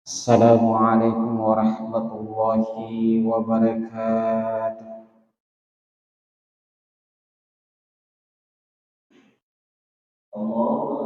Assalamualaikum warahmatullahi wabarakatuh. Allahu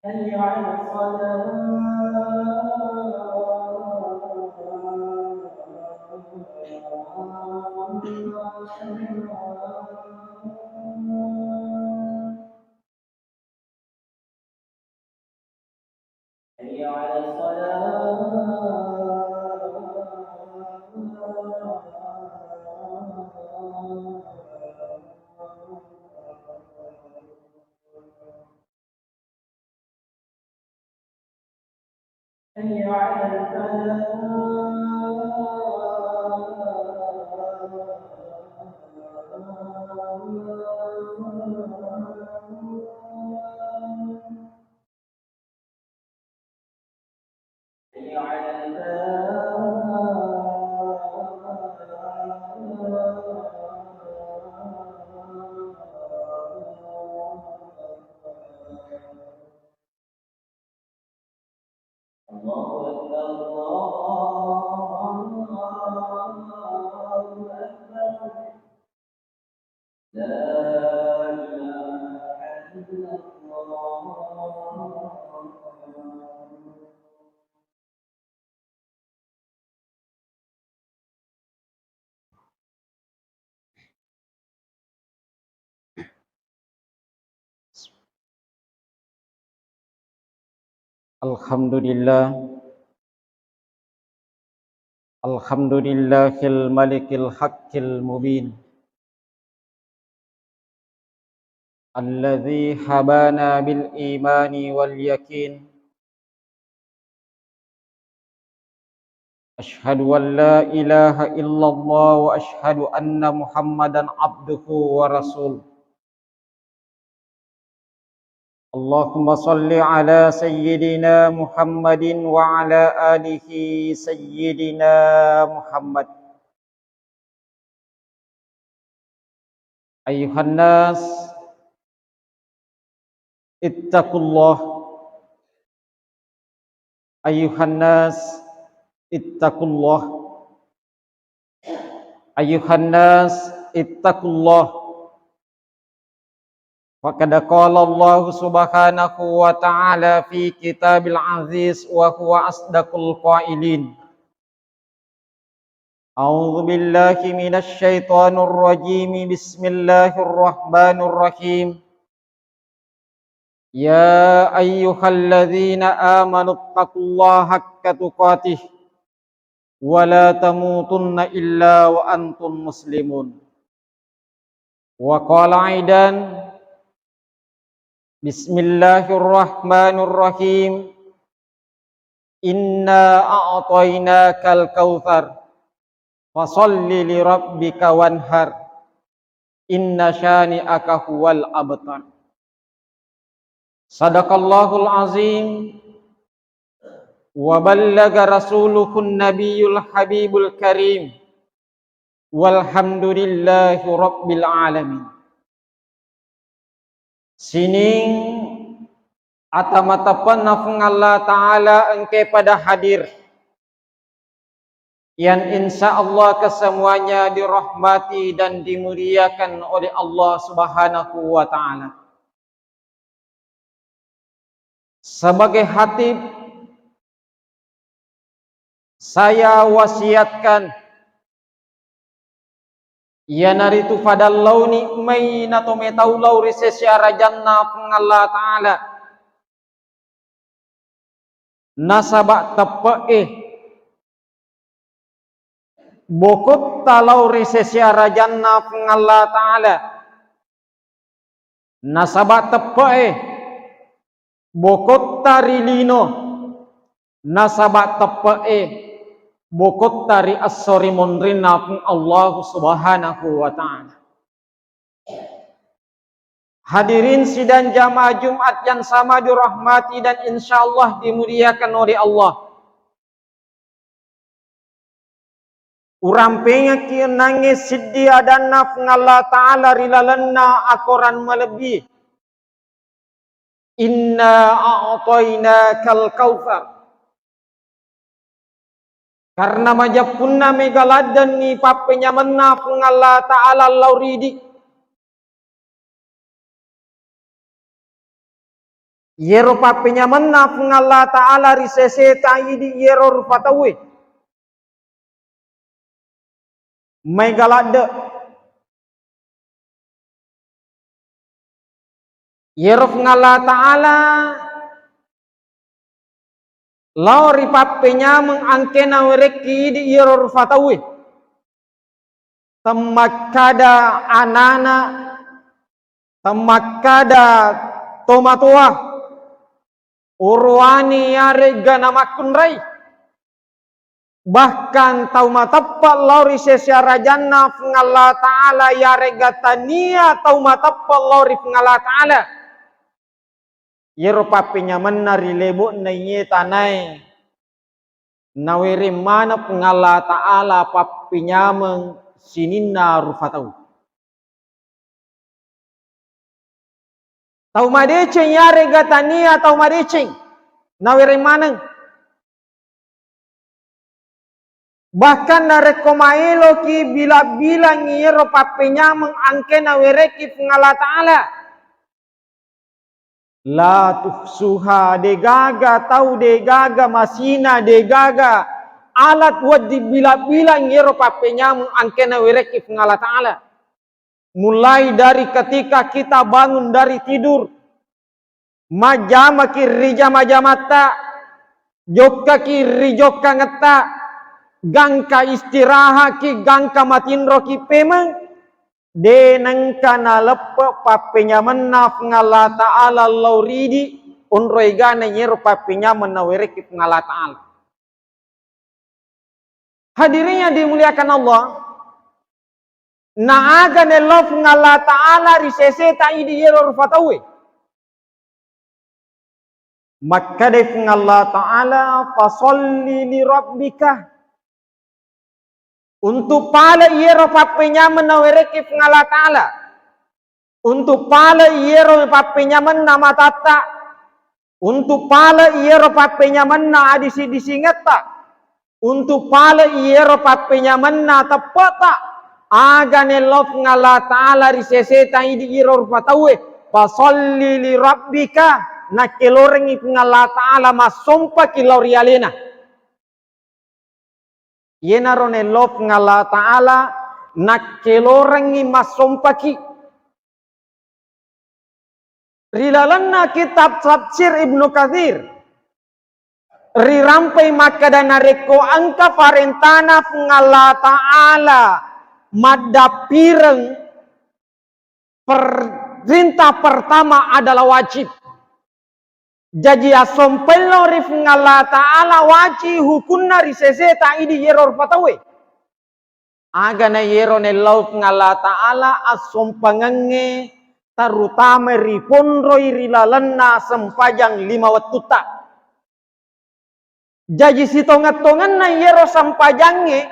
حي على Alhamdulillah, alhamdulillahil malikil haqqil mubin, alladzi habana bil imani wal yakin. Ashhadu an la ilaha illallah wa ashhadu anna Muhammadan abduhu wa rasuluh. Allahumma salli ala sayyidina Muhammadin wa ala alihi sayyidina Muhammad. Ayuhan nas, ittaqullah. Ayuhan nas, ittaqullah. Ayuhan nas, ittaqullah. Faqad qala Allah subhanahu wa ta'ala fi kitabil aziz wa huwa asdaqul qailin. A'udzu billahi minasy syaithanir rajim. Bismillahirrahmanirrahim. Ya ayyuhalladzina amanu taqullaha haqqa tuqatih wa la tamutunna illa wa antum muslimun. Wa qala aidan Bismillahirrahmanirrahim. Inna a'tainakal kautsar fasholli li rabbika wanhar. Inna syani'aka huwal abtar. Sadaqallahul azim wa ballaga rasuluhun nabiyul habibul karim Walhamdulillahi rabbil alamin. Sining atamatapan nafung Allah Ta'ala engke pada hadir yang insya Allah kesemuanya dirahmati dan dimuliakan oleh Allah Subhanahu wa Ta'ala. Sebagai khatib, saya wasiatkan ya naritu fadal launi maina to metau lauri sesyara jannah Allah Ta'ala nasabak tepe bokot talauri sesyara jannah Allah Ta'ala nasabak tepe bokot tarilino nasabak tepe bokot tari as-sori monrina pun Allah Subhanahu wa Ta'ala. Hadirin sidang jamaah Jumat yang sama dirahmati dan insyaallah dimuliakan oleh Allah. Urang pengaki nangis siddia dan nafng Allah Ta'ala rilalanna akoran melebihi. Inna a'tainakal kautsar. Karena majapunna megaladan ni papenya menafung Allah Ta'ala lauridi. Yero papenya menafung Allah Ta'ala risese ta'idi yero rupatawe. Megalada. Yero Allah Ta'ala lauri papenya mengangkena wereki di yero rupatawe. Temakada anana. Temakada tomatoa. Urwani yarega namakun rai. Bahkan tau matapal lauri sesyara jannah Allah Ta'ala yarega tania tau matapal lauri Allah Ta'ala. Yero papinya menari lebuk na inye tanay. Nawiri mana Allah Ta'ala papinya meng sinina rufatau. Tau madeceng yarega tania tau madeceng. Nawiri maneng. Bahkan narekomaelo ki bila-bila ngiro papenya mengangke nawereki Allah Ta'ala. La tuhsuha degaga tau degaga masina degaga. Alat wadi bila-bila ngiro papenya mengangke nawereki Allah Ta'ala. Mulai dari ketika kita bangun dari tidur. Majama kiri jamata. Jokka kiri jokka ngeta. Gangka istirahat ki gangka matinro ki pemeng. Denengka na lepe papenya menaf Allah Ta'ala lauridi. Unroi gane nyeru papenya menawereki Allah Ta'ala. Hadirinnya dimuliakan Allah. Naaga nelof Allah Ta'ala risese ta'idi yeror fatawe. Maka defung Allah Ta'ala fasolli li rabbika. Untuk pala yero papenya menawereki Allah Ta'ala. Untuk pala yero papenya menama tata. Untuk pala yero papenya mena adisi-disi ngeta. Untuk pala yero papenya mena tepata. Aga nelof Allah Ta'ala risese ta'idi iror patawe. Fasolli li rabbika. Nakelorengi Allah Ta'ala masompa kilaurialena. Yena ro nelof Allah Ta'ala. Nakelorengi masompa ki. Rilalanna kitab tafsir Ibnu Katsir. Rirampai maka dan nareko angka parentana Allah Ta'ala. Madapireng perintah pertama adalah wajib. Jadi asompelo rif Allah Ta'ala wajib hukunna risese ta'idi yeror patawe. Agana yero nelau Allah Ta'ala asompangange terutama ripondroi rilalanna sempajang 5 watuta. Jadi si tongat-tongan na yero sampajange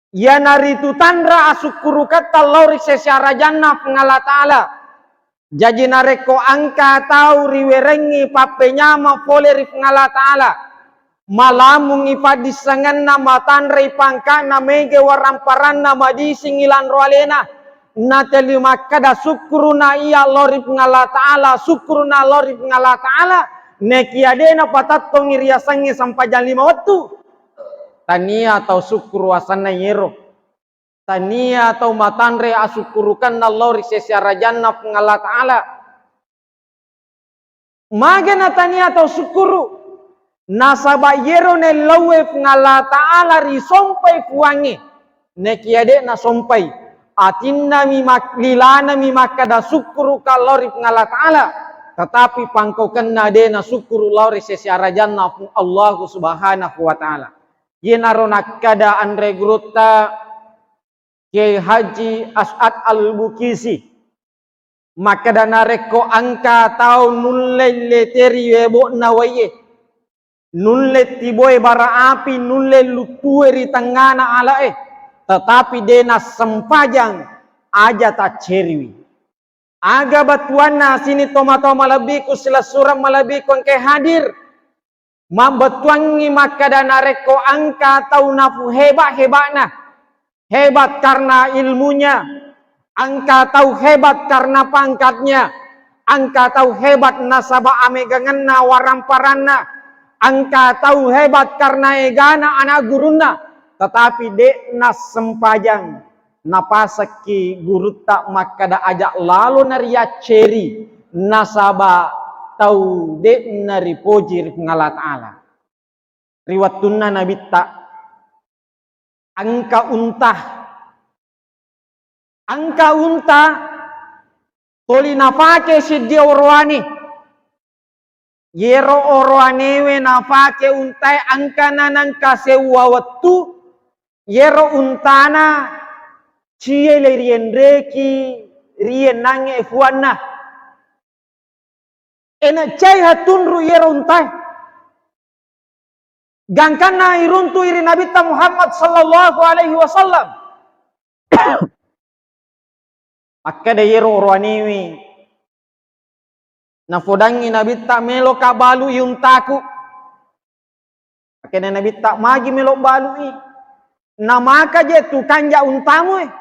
Ya naritu tandra asukuru kata lori sesyara jannah pengala ta'ala. Jadi nareko angka tau riwerengi papenyama poleri pengala ta'ala. Malamungi padisangan nama tandrai pangkana mege waramparan nama disingilan roalena. Nateli makada syukuruna iya lori pengala ta'ala. Syukuruna lori pengala ta'ala. Nekiadena patatong iriasangi sampai jam 5 waktu. Tania atau syukur wasana yero. Tania atau matanre asukurukan Allah sesyara jannah pengala ta'ala. Magana tania atau syukuru. Nasaba yero ne lawe pengala ta'ala ri sompai puangi. Nekiade na sompai. Atinna lilana makada syukuru kalori pengala ta'ala. Tetapi pangkau kena dena syukuru lauri sesyara jannah Allah subhanahu wa ta'ala. Yenarona kada Andre Gruta Kiai Haji As'ad Al-Bukisi maka danareko angka tau nulle leteri webo nawaye nulle tiboy bara api nulle lutue ri tangana alae tetapi dena sempajang aja tak cerwi aga batuana sini tomato malabiku sila suram malabiku ke hadir mambetuangi maka danareko angka tau nafu hebat-hebatna. Hebat karena ilmunya. Angka tau hebat karena pangkatnya. Angka tau hebat nasaba ameganganna waramparanna. Angka tau hebat karena egana anak guruna. Tetapi dekna sempajang. Napasaki guru tak maka da ajak lalu naria ceri. Nasaba tau dek nari poji pengala ta'ala. Riwatuna nabi tak angka unta toli nafake sidia orwani yero orwanewe nafake untai angka nanang kasewa watu yero untana ciele rien reki rien nange efuana ena cai hatunru yero untai gangkana iruntu iri Nabi Muhammad sallallahu alaihi wasallam maka da yero orwaniwi na fodangi Nabi melo ka balu yuntaku maka da Nabi magi melo balu na maka je tu kanja untamu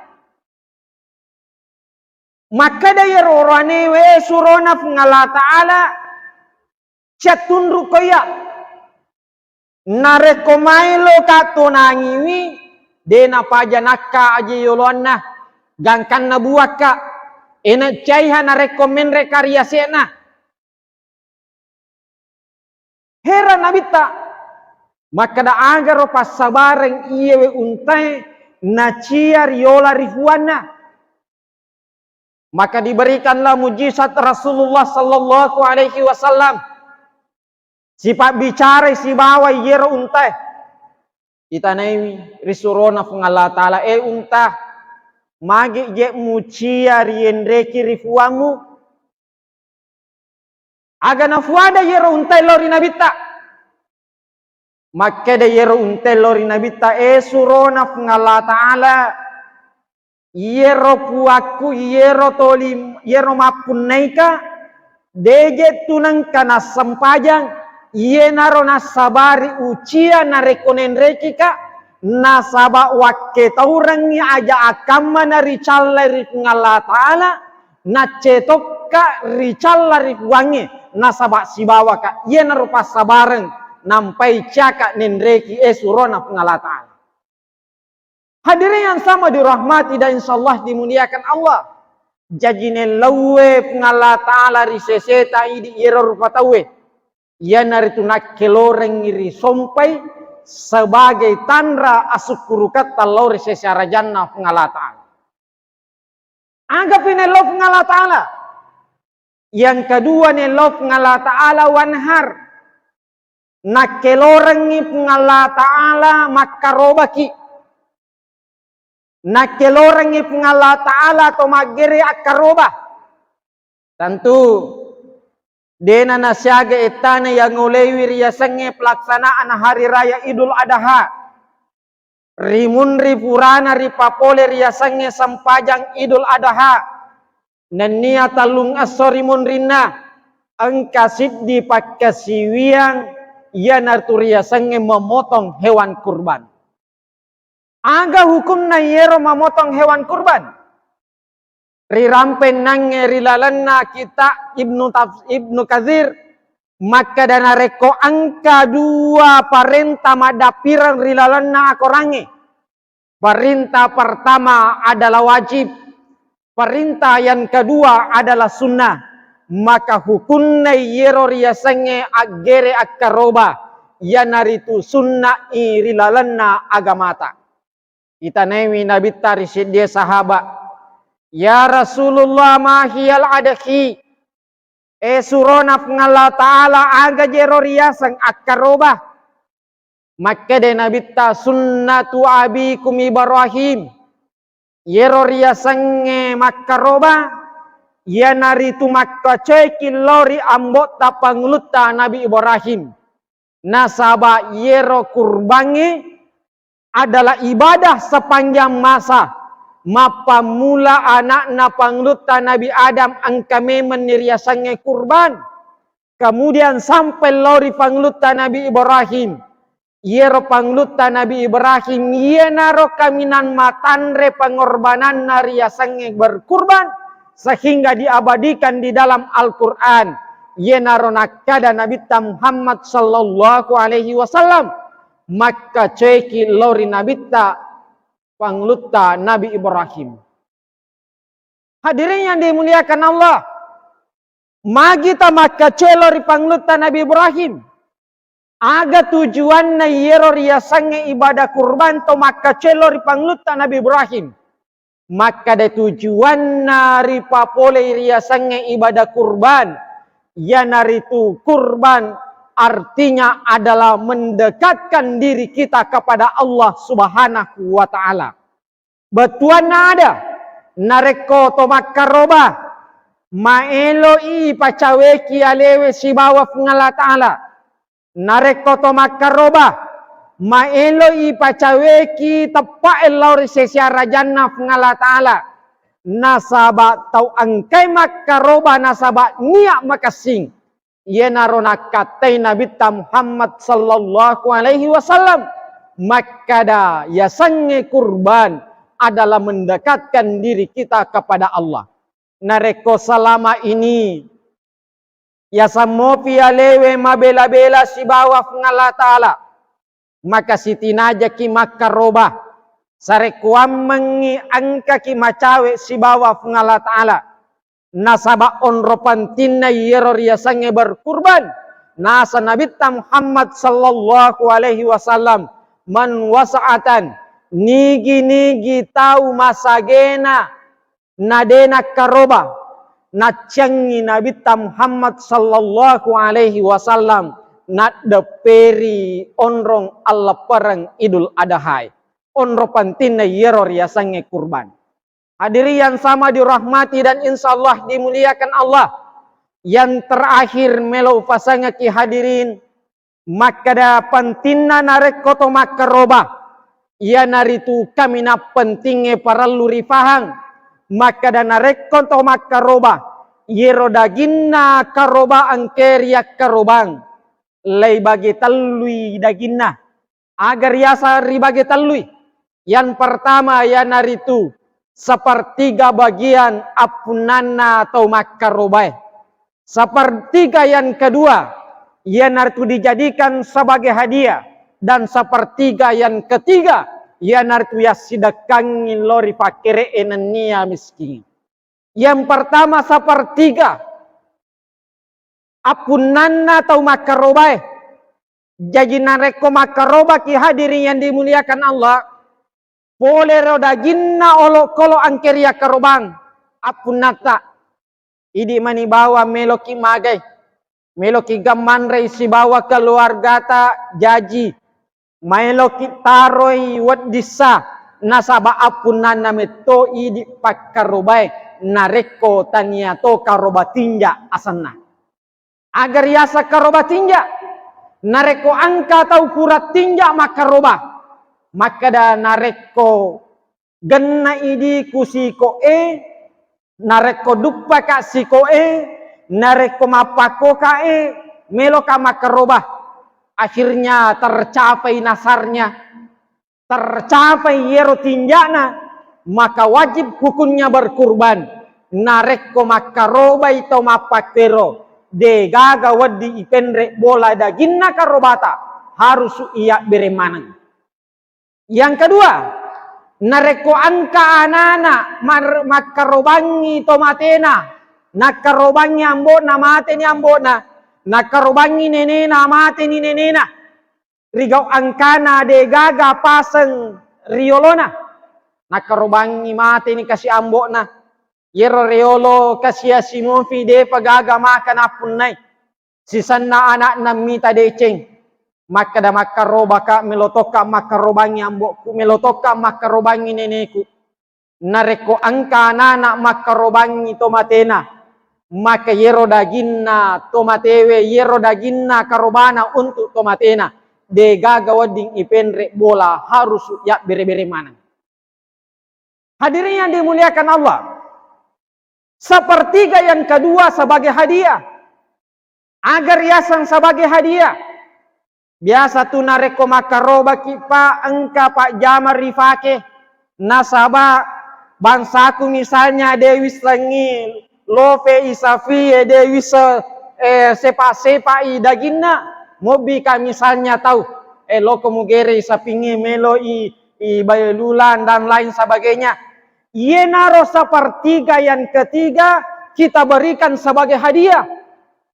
maka da yero orwaniwi surona pengala ta'ala catunru koya narekomailo katonangiwi dena pajanaka aja yolonna gangkan nabuaka ena caiha narekomen rekarya sena heran nabita maka da agar pas sabareng iyewe untai na ciar yola rifuana maka diberikanlah mujizat Rasulullah sallallahu alaihi wasallam sifat bicara si bawa yero untai kita naimi risurona pengala ta'ala unta magi je mucia riendreki rifuamu aga nafuada yero untai lori nabita maka da yero untai lori nabita surona pengala ta'ala yero puaku yero tolim yero mapun naika deje tunang kana sempajang iye naro nasabari ucia narekonen rekika nasaba wakke taurangi aja akamma nari challa ri ngala ta'ala na cetokka ri challa ri wangi nasaba sibawa ka iye naro pasabareng nampai caka nendreki surona ngala ta'ala. Hadirin yang sama dirahmati dan insyaallah dimuliakan Allah. Jajine lawe ngala ta'ala ri seseta idi iro rupatawe ia naritu nakkeloreng iri sompai sebagai tanda asukuru kata lori sesyara jannah pengala ta'ala. Anggap ini lo pengala ta'ala. Yang kedua nih lo pengala ta'ala wanhar. Nakkelorengi pengala ta'ala makarobaki. Nakkelorengi pengala ta'ala atau magere akaroba. Tentu dena nasyaga etana yang ulewi riasange pelaksanaan hari raya Idul Adha. rimun ripurana ripapole riasange sampajang Idul Adha nania talung asorimun rina angka siddi pakkasiwiang ia narturiasange memotong hewan kurban. Aga hukum na yero memotong hewan kurban. Rirampen nange rilalanna kita Ibnu Katsir maka dana reko angka 2 parenta madapiran rilalanna akorange. Perintah pertama adalah wajib, perintah yang kedua adalah sunnah. Maka hukumna yero riasange agere akaroba yanaritu sunnah irilalanna agamata. Kita newi nabi tarisid dia sahabat. Ya Rasulullah mahiyal adhi. Surona Allah Ta'ala aga jero riasang akaroba. Maka de nabi ta sunnatu abikum Ibrahim. Yero riasange makaroba. Ya naritu makka ceki lori ambot tapangluta Nabi Ibrahim. Nasaba yero kurbangi adalah ibadah sepanjang masa. Mapa mula anak na pangluta Nabi Adam angkame meniriasange kurban. Kemudian sampai lori pangluta Nabi Ibrahim. Yero pangluta Nabi Ibrahim yenaro kaminan matanre pengorbanan nariasange berkurban. Sehingga diabadikan di dalam Al-Quran. Yenaro nakada Nabi Muhammad sallallahu alaihi wasallam. Maka ceki lori Nabi pangluta Nabi Ibrahim. Hadirin yang dimuliakan Allah. Magita maka celori pangluta Nabi Ibrahim. Aga tujuan na yero riasange ibadah kurban to maka celori pangluta Nabi Ibrahim. Maka de tujuan nari papole riasange ibadah kurban. Ya naritu kurban artinya adalah mendekatkan diri kita kepada Allah Subhanahu wa Ta'ala. Betuan ada nareko to makaroba maelo i pacaweki alewe si bawa ngala Ta'ala. Nareko to makaroba maelo i pacaweki tepa elauri sesiara jannah ngala Ta'ala. Nasaba tau angkai makaroba nasaba niak makasing. Yenarona katai Nabi Muhammad sallallahu alaihi wasallam. Makada yasange kurban adalah mendekatkan diri kita kepada Allah. Nareko selama ini yasamopi alewe mabela-bela si bawah ngala Ta'ala. Maka sitinaja ki makaroba. Sarekuam mengi angka ki macawe si bawah ngala Ta'ala. Nasaba onropan tinna yero riasange berkurban. Nasa Nabi Muhammad sallallahu alaihi wasallam man wasa'atan nigi tahu masagena nadena karoba nacangi Nabi Muhammad sallallahu alaihi wasallam nak deperi onrong Allah perang Idul Adha. Onropan tinna yero riasange kurban. Hadirin yang sama dirahmati dan insyaallah dimuliakan Allah. Yang terakhir melo pasanga ki hadirin. Maka da pentinna narek koto makaroba. Ia naritu kami na pentingnya para luri fahang. Maka da narek koto makaroba. Yero daginna karoba angkeriak karobang. Lay bagi talui daginna. Agar yasa ribagi talui. Yang pertama ya naritu. Sepertiga bagian apunana atau makarobai. Sepertiga yang kedua, ia nartu dijadikan sebagai hadiah. Dan sepertiga yang ketiga, ia nartu ya sidakangi lori pakere enania miskin. Yang pertama sepertiga, apunana atau makarobai. Jadi nareko makaroba ki hadirin yang dimuliakan Allah. Boleh roda ginna olo kolo angkeria karobang. Apunata. Idi mani bawa meloki magai. Meloki gamanre si bawa keluarga ta jaji. Meloki taroi wat disa. Nasaba apunana meto idi pakarobai. Nareko tania to karoba tinja asana. Agar yasa karoba tinja. Nareko angka tau kurat tinja makaroba. maka da nareko genna idi kusiko nareko duppa ka siko nareko mapako ka melo ka makarobah. Akhirnya tercapai nasarnya, tercapai yero tinjana, maka wajib hukumnya berkurban. Nareko makaroba itu mapakero de gaga wadi ipendre bola daginna karobata harus iya beremanan. Yang kedua, nareko angka anana makarobangi tomatena, nakarobangi ambona mate ni ambona, nakarobangi nenena mate ni nenena. Rigau angkana de gaga paseng riolona, nakarobangi mate ni kasih ambona. Yero reolo kasih simofi de pagaga makan apun nai. Sisanna anak namita deceng. Maka da makaroba ka melotoka makarobangi ambokku, melotoka makarobangi neneku. Nareko angka anak makarobangi tomatena. Maka yero daginna tomatewe, yero daginna karobana untuk tomatena. De gaga wading ipendre bola harus ya bere-bere mana. Hadirin yang dimuliakan Allah. Sepertiga yang kedua sebagai hadiah. Agar yasan sebagai hadiah. Biasa tu nareko makaroba kipa engka Pak Jamar rifake. Nasabah bangsaku misalnya Dewi Sengi, Love Isafi, Dewi sepa-sepa daginna. Mobi ka misalnya tahu. Loko mugere sapingi melo i bayululan dan lain sebagainya. Ye naro sepertiga yang ketiga kita berikan sebagai hadiah.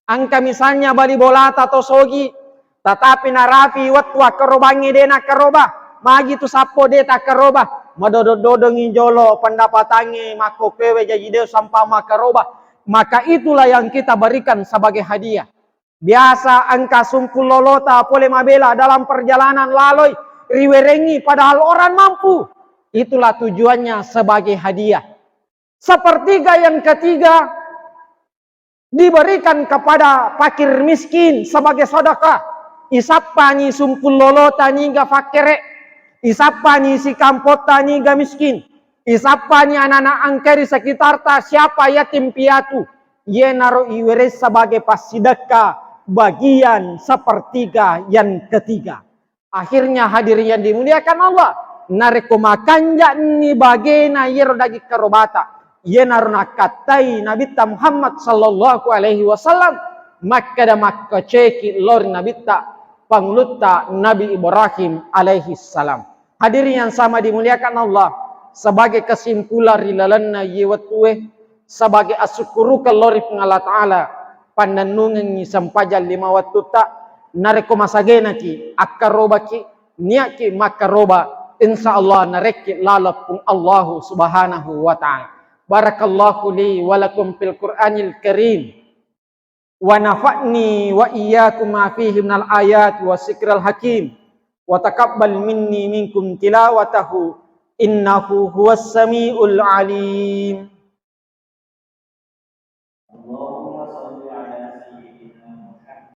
Angka misalnya bali bolata atau sogi, tetapi narapi watwa karobangi dena karoba, magi tu sapo deta karoba, madodo-dodo nginjolo pendapatangi mako pewe jadi deu sampah makaroba, maka itulah yang kita berikan sebagai hadiah. Biasa angka sungkul lolota pole mabela dalam perjalanan laloi riwerengi padahal orang mampu. Itulah tujuannya sebagai hadiah. Sepertiga yang ketiga diberikan kepada fakir miskin sebagai sedekah. Isapani sumpul lolota niga fakire, isapani si kampota niga miskin, isapani anak-anak angkeri sekitar ta siapa yatim piatu. Ye naro iwere sebagai pasideka bagian sepertiga yang ketiga. Akhirnya hadirin yang dimuliakan Allah. Nareko makanja ni bagena yero dagi karobata. Ye naruna katai Nabi Muhammad sallallahu alaihi wasallam. Maka da makka ceki lor Nabi panglutta Nabi Ibrahim alaihi salam. Hadirin yang sama dimuliakan Allah. Sebagai kesimpulan rilalanna ye watue. Sebagai asyukuru ke lori Allah Ta'ala. Pandanungan ni sampajal 5 waktu tak. Nareko masagena ki. Akaroba ki. Niaki makaroba. Insyaallah nareki lalapung Allah subhanahu wa ta'ala. Barakallahu li walakum fil Qur'anil Karim. Wa nafa'ni wa iyyakum ma fihi minal ayat wa sikril hakim. Wa taqabbal minni minkum tilawatahu. Innahu huwas samiul alim.